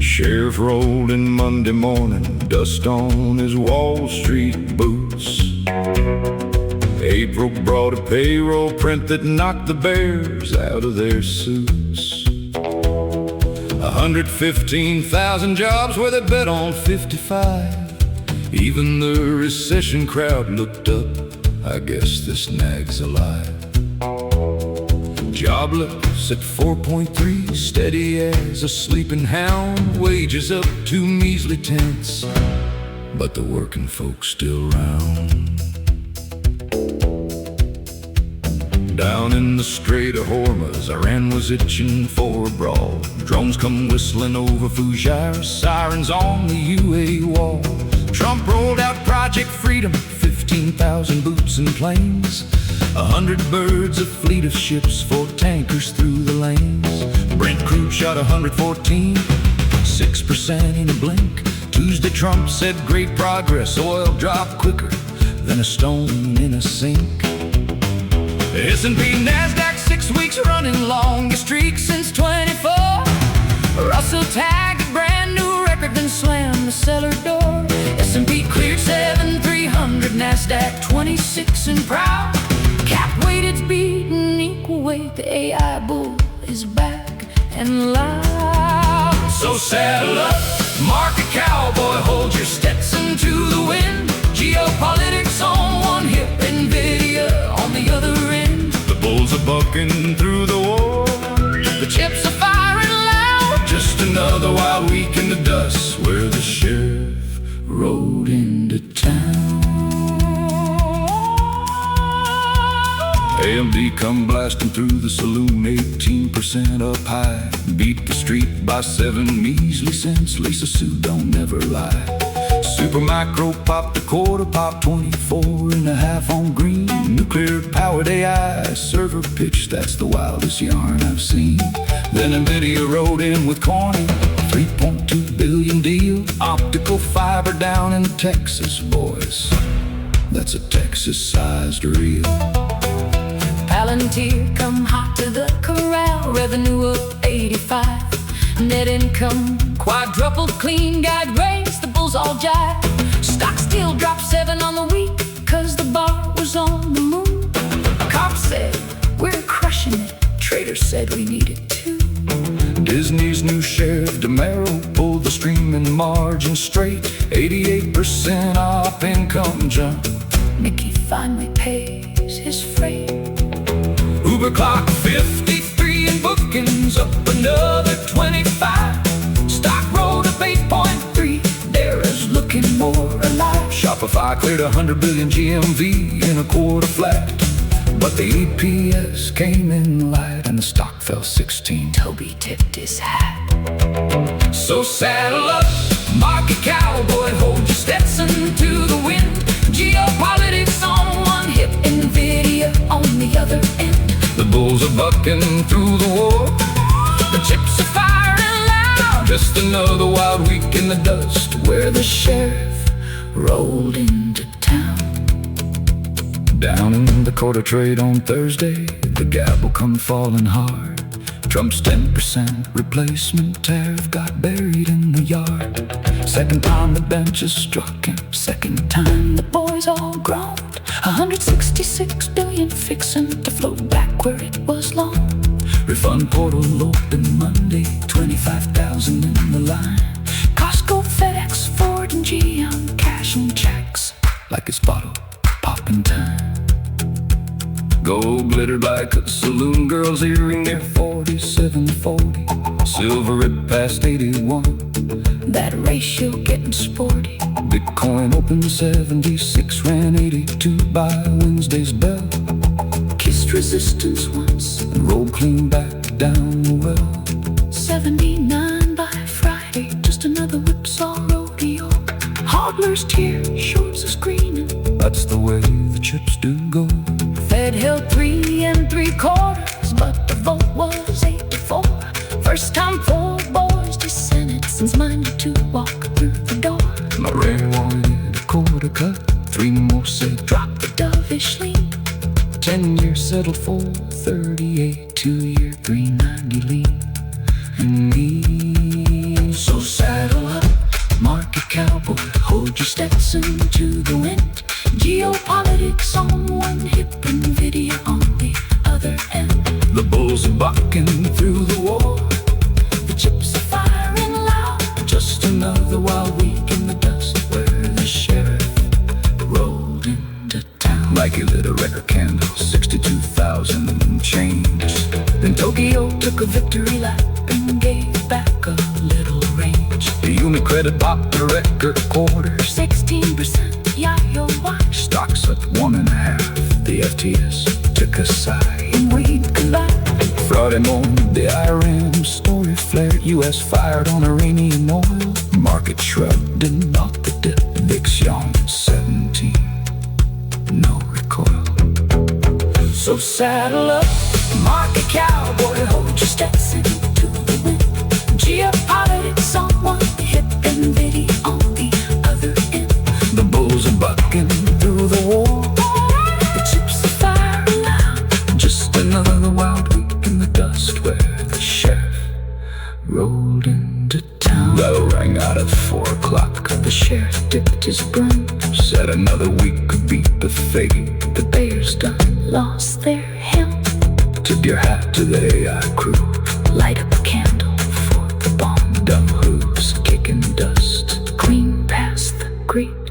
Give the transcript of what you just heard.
Sheriff rolled in Monday morning, dust on his Wall Street boots. April brought a payroll print that knocked the bears out of their suits. 115,000 jobs where they bet on 55. Even the recession crowd looked up. I guess this nag's alive. Jobless at 4.3, steady as a sleepin' hound. Wages up to measly tenths, but the working folks still round. Down in the Strait of Hormuz, Iran was itching for a brawl. Drones come whistling over Fujairah, sirens on the UA wall. Trump rolled out Project Freedom, 15,000 boots and planes. 100 birds, a fleet of ships, 4 tankers through the lanes. Brent crude shot 114, 6% in a blink. Tuesday Trump said great progress, oil dropped quicker than a stone in a sink. S&P NASDAQ 6 weeks running, longest streak since 24. Russell tagged a brand new record, then slammed the cellar door. S&P cleared 7,300, NASDAQ 26 and proud. Cap weighted's beating equal weight, the AI bull is back and loud. So saddle up, market cowboy, hold your Stetson to the wind. Geopolitics on one hip, NVIDIA on the other end. The bulls are bucking through the war, the chips are firing loud. Just another wild week in the dust, where the sheriff rode into town. AMD come blasting through the saloon, 18% up high. Beat the street by 7 measly cents. Lisa Sue don't never lie. Super micro popped a quarter, pop 24.5 on green. Nuclear powered AI server pitch, that's the wildest yarn I've seen. Then NVIDIA rode in with corny, 3.2 billion deal. Optical fiber down in Texas, boys, that's a Texas-sized reel. Palantir come hot to the corral, revenue up 85. Net income quadrupled, clean guide raised, the bulls all jive. Stock still dropped 7 on the week, cause the bar was on the moon. Cops said, we're crushing it, traders said we need it too. Disney's new sheriff DeMero pulled the streaming margin straight, 88% off income jump. Mickey finally pays his freight. Uber clock 53 and bookings up another 25. Stock rolled up 8.3, Dara's looking more alive. Shopify cleared 100 billion GMV in a quarter flat, but the EPS came in light and the stock fell 16. Toby tipped his hat. So saddle up, market cowboy, hold your Stetson to the wind. Geopolitics on one hip, NVIDIA on the other end. The bulls are bucking through the war, the chips are firing loud. Just another wild week in the dust, where the sheriff rolled into town. Down in the quarter trade on Thursday, the gavel come falling hard. Trump's 10% replacement tariff got buried in the yard. Second time the benches struck him, second time the boys all groaned. 166 billion fixing to float back where it was long. Refund portal open Monday, 25,000 in the line. Costco, FedEx, Ford and GM cashing checks like it's bottle popping time. Gold glittered like a saloon girl's earring near 47.40. Silver it past 81, that ratio getting sporty. Bitcoin open 76, ran 82 by Wednesday's bell. Kissed resistance once and rolled clean back down the well. 79 by Friday, just another whipsaw rodeo. Hodler's tear, shorts are screaming, that's the way the chips do go. Fed held 3 3/4, but the vote was 8 to 4. First time four boys descended since minded to walk through the door. My rare wanted a quarter cut, 3 more said Drop the dovish lean. 10 years settled for 38, 2-year 390 lean. And me, So saddle up, market cowboy, hold your Stetson to the wind. Geopolitics on one hip and video on the other end. the bulls are bucking through the war. The chips are firing loud. Just another wild week in the dust, Where the sheriff rolled into town. like he lit a record candle, 62,000 and change. Then Tokyo took a victory lap and gave back a little range. The Yumi credit popped the record quarter. 16%, yeah, you're watch. Stocks at 1.5. The FTS took a sigh And waved goodbye. Friday morning, the Iran story flared. US fired on Iranian oil. Market shrugged and not the dip. VIX yawned 17. No recoil. So saddle up, market cowboy, hold your Stetson to the wind. Geopolitics on one hip and video on the other end. The bulls are bucking through the war. The chips are firing loud. Just another wild week in the dust, where the sheriff rolled into town. Bell rang out at 4 o'clock. The sheriff dipped his broom. Said another week could beat the fate. The bears done lost their hymn. Tip your hat to the AI crew. Light up a candle for the bomb. Dumb hooves kicking dust. Clean past the creek.